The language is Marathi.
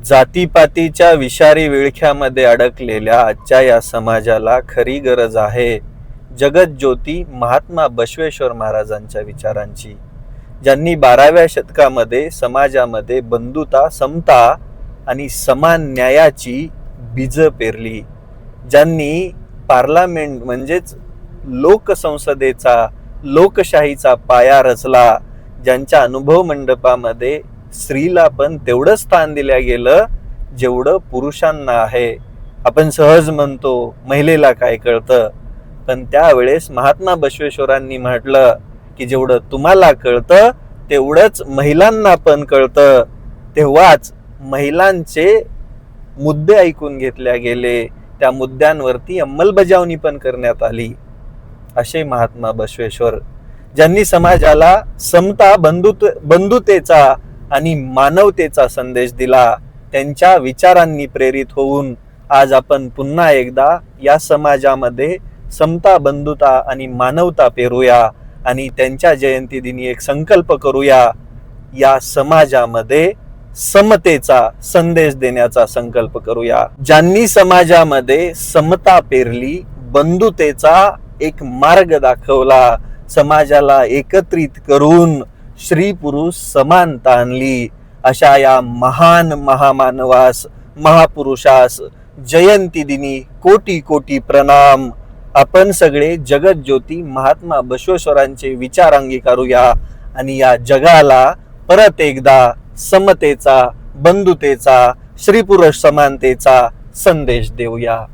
जातीपातीच्या विषारी विळख्यामध्ये अडकलेल्या आजच्या या समाजाला खरी गरज आहे जगज्योती महात्मा बसवेश्वर महाराजांच्या विचारांची, ज्यांनी 12व्या शतकामध्ये समाजामध्ये बंधुता, समता आणि समान न्यायाची बीज पेरली, ज्यांनी पार्लमेंट म्हणजेच लोकसंसदेचा, लोकशाहीचा पाया रचला, ज्यांच्या अनुभव मंडपामध्ये स्त्रीला पण तेवढं स्थान दिल्या गेलं जेवढं पुरुषांना आहे. आपण सहज म्हणतो महिलेला काय कळतं, पण त्यावेळेस महात्मा बसवेश्वरांनी म्हटलं की जेवढं तुम्हाला कळतं तेवढंच महिलांना पण कळतं. तेव्हाच महिलांचे मुद्दे ऐकून घेतले गेले, त्या मुद्द्यांवरती अंमलबजावणी पण करण्यात आली. असे महात्मा बसवेश्वर, ज्यांनी समाजाला समता, बंधुतेचा आणि मानवतेचा संदेश दिला, त्यांच्या विचारांनी प्रेरित होऊन आज आपण पुन्हा एकदा या समाजामध्ये समता, बंधुता आणि मानवता पेरूया आणि त्यांच्या जयंती दिनी एक संकल्प करूया, या समाजामध्ये समतेचा संदेश देण्याचा संकल्प करूया. ज्यांनी समाजामध्ये समता पेरली, बंधुतेचा एक मार्ग दाखवला, समाजाला एकत्रित करून स्त्री पुरुष समानता आणली, अशा या महान महामानवास, महापुरुषास जयंती दिनी कोटी कोटी प्रणाम. आपण सगळे जगज्योती महात्मा बसवेश्वरांचे विचार अंगीकारूया आणि या जगाला परत एकदा समतेचा, बंधुतेचा, स्त्री पुरुष समानतेचा संदेश देऊया.